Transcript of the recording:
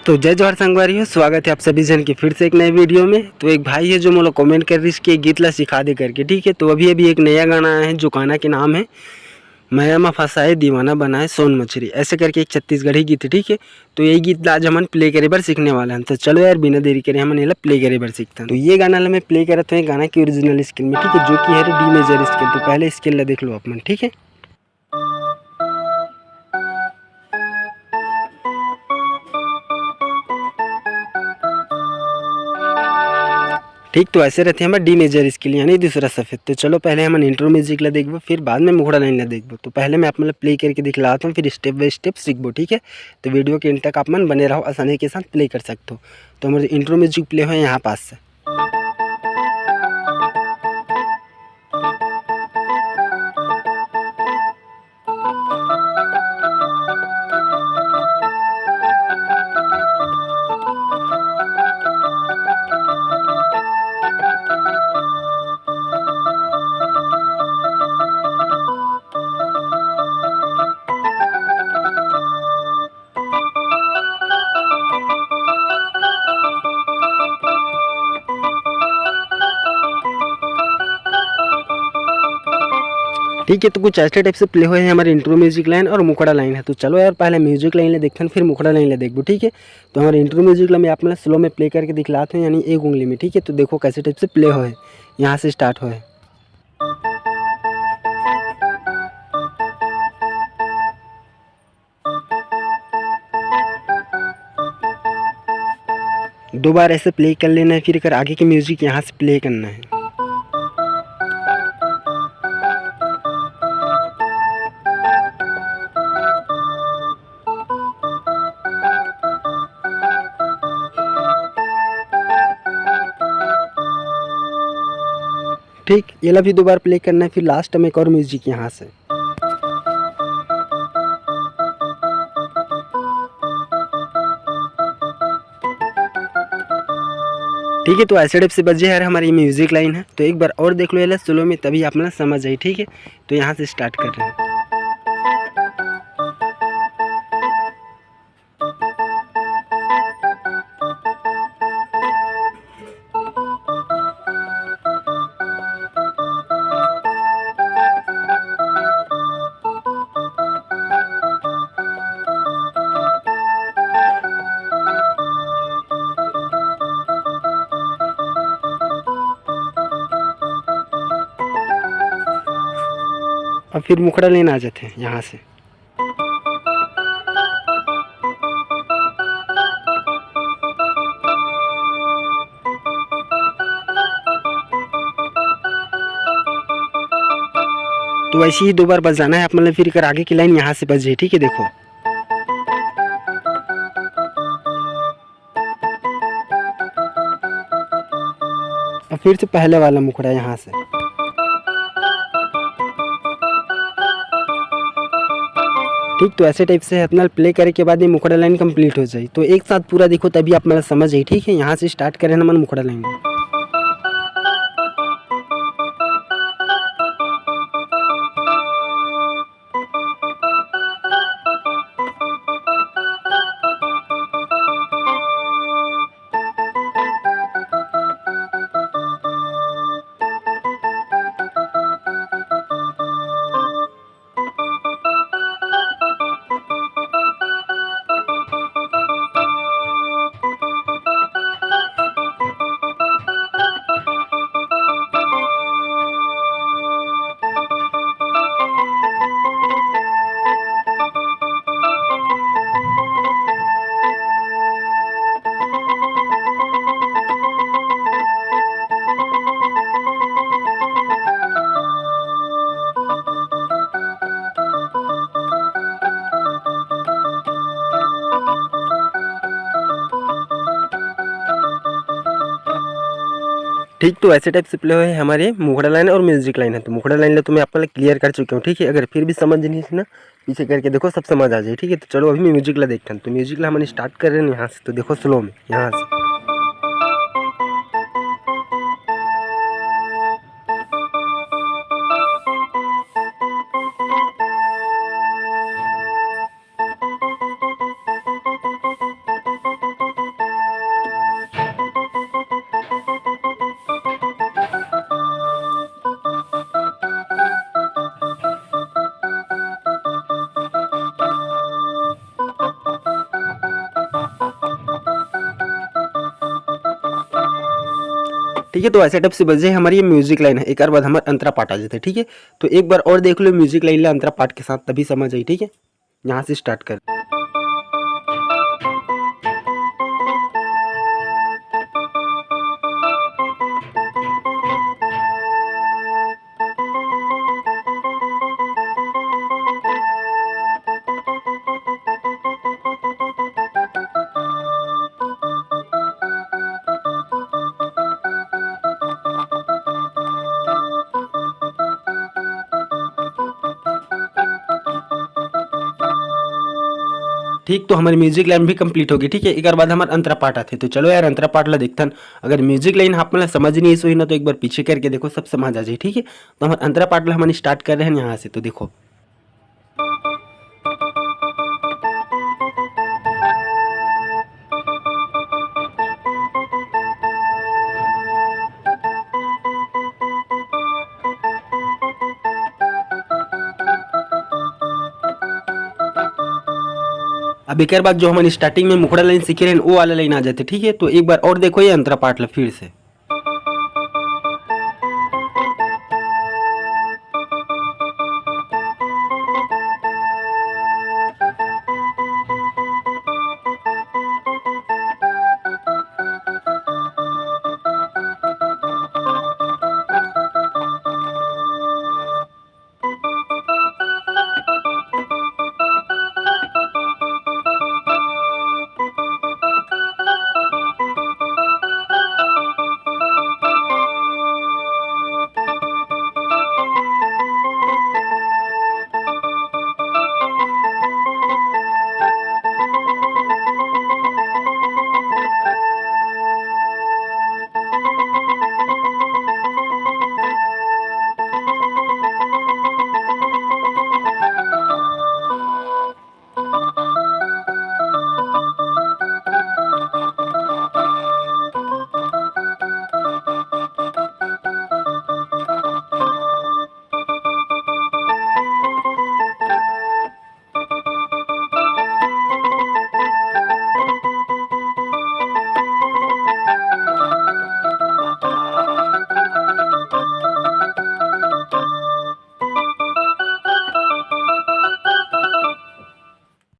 तो जय जवाहर संगवारी, स्वागत है आप सभी जन की फिर से एक नए वीडियो में। तो एक भाई है जो मोला कमेंट कर रही कि गीत ला सिखा दे करके, ठीक है। तो अभी अभी एक नया गाना आया है जो गाना के नाम है माया में फंसाए दीवाना बनाए सोन मछली, ऐसे करके एक छत्तीसगढ़ी गीत है, ठीक है। तो यही गीत आज हम प्ले करे बार सीखने वाला हैं। तो चलो यार बिना देरी करे हम प्ले करे बार सीखते हैं। तो ये गाना मैं प्ले करते हैं गाना की ओरिजिनल स्केल में, ठीक है, जो कि है डी मेजर स्केल। तो पहले स्केल ला देख लो आप मन, ठीक है। ठीक, तो ऐसे रहते हैं हमारे डी मेजर स्केल यानी दूसरा सफ़ेद। तो चलो पहले हम इंट्रो म्यूजिक ला देखबो, फिर बाद में मुखड़ा लाइन ला देखबो। तो पहले मैं आप मतलब प्ले करके दिखलाता हूँ, फिर स्टेप बाय स्टेप सीखबो, ठीक है। तो वीडियो के एंड तक आप मन बने रहो, आसानी के साथ प्ले कर सकते हो। तो हमारे इंट्रो म्यूजिक प्ले हो यहाँ पास से। ठीक है, तो कुछ ऐसे टाइप से प्ले हुए हैं हमारे इंट्रो म्यूजिक लाइन और मुखड़ा लाइन है। तो चलो यार पहले म्यूजिक लाइन ले देखते हैं, फिर मुखड़ा लाइन ले देखो, ठीक है। तो हमारे इंट्रो म्यूजिक ला मैं आप मतलब स्लो में प्ले करके दिखलाते हैं, यानी एक उंगली में, ठीक है। तो देखो कैसे टाइप से प्ले हुए, यहाँ से स्टार्ट हुए। दो बार ऐसे प्ले कर लेना है, फिर कर आगे के म्यूजिक यहाँ से प्ले करना है। ठीक, ये ला भी दो बार प्ले करना है, फिर लास्ट में एक और म्यूजिक यहाँ से। ठीक है, तो ऐसे टाइप से बजे यार हमारी म्यूजिक लाइन है। तो एक बार और देख लो ये स्लो में, तभी आप ना समझ आई, ठीक है। तो यहाँ से स्टार्ट कर रहे हैं। अब फिर मुखड़ा लेना आ जाते हैं यहाँ से। तो वैसे ही दो बार बजाना है आप मतलब, फिर कर आगे की लाइन यहाँ से बजे, ठीक है। देखो अब फिर से पहले वाला मुखड़ा यहाँ से। ठीक, तो ऐसे टाइप से अपना प्ले करे के बाद ये मुखड़ा लाइन कंप्लीट हो जाए। तो एक साथ पूरा देखो तभी आप मतलब समझ आई, ठीक है। यहाँ से स्टार्ट करें ना मन मुखड़ा लाइन। ठीक, तो ऐसे टाइप से प्ले हुए हमारे मुखड़ा लाइन और म्यूजिक लाइन है। तो मुखड़ा लाइन तो मैं आपको क्लियर कर चुका हूँ, ठीक है। अगर फिर भी समझ नहीं थी ना, पीछे करके देखो, सब समझ आ जाए, ठीक है। तो चलो अभी म्यूजिक ला देखते हैं। तो म्यूजिक ला हम स्टार्ट कर रहे हैं यहाँ से। तो देखो स्लो में यहाँ से। ठीक है। तो ऐसे टाइप से बजे हमारी ये म्यूजिक लाइन है, एक बार बाद हमारा अंतरा पार्ट आ जाता है। ठीक है, तो एक बार और देख लो म्यूजिक लाइन ला अंतरा पार्ट के साथ, तभी समझ आई। ठीक है, यहाँ से स्टार्ट कर। ठीक, तो हमारी म्यूजिक लाइन भी कंप्लीट होगी। ठीक है, एक बार बाद हमारा अंतरा पार्ट आते। तो चलो यार अंतरा पार्ट ला देखते हैं। अगर म्यूजिक लाइन आप मतलब समझ नहीं हुई ना तो एक बार पीछे करके देखो, सब समझ आ जाए। ठीक है, तो हमारा अंतरा पार्ट ला हम स्टार्ट कर रहे हैं यहाँ से। तो देखो अब एक बार जो हमारी स्टार्टिंग में मुखड़ा लाइन सीखे रहे वो वाला लाइन आ जाते। ठीक है, तो एक बार और देखो ये अंतरा पार्ट ला फिर से।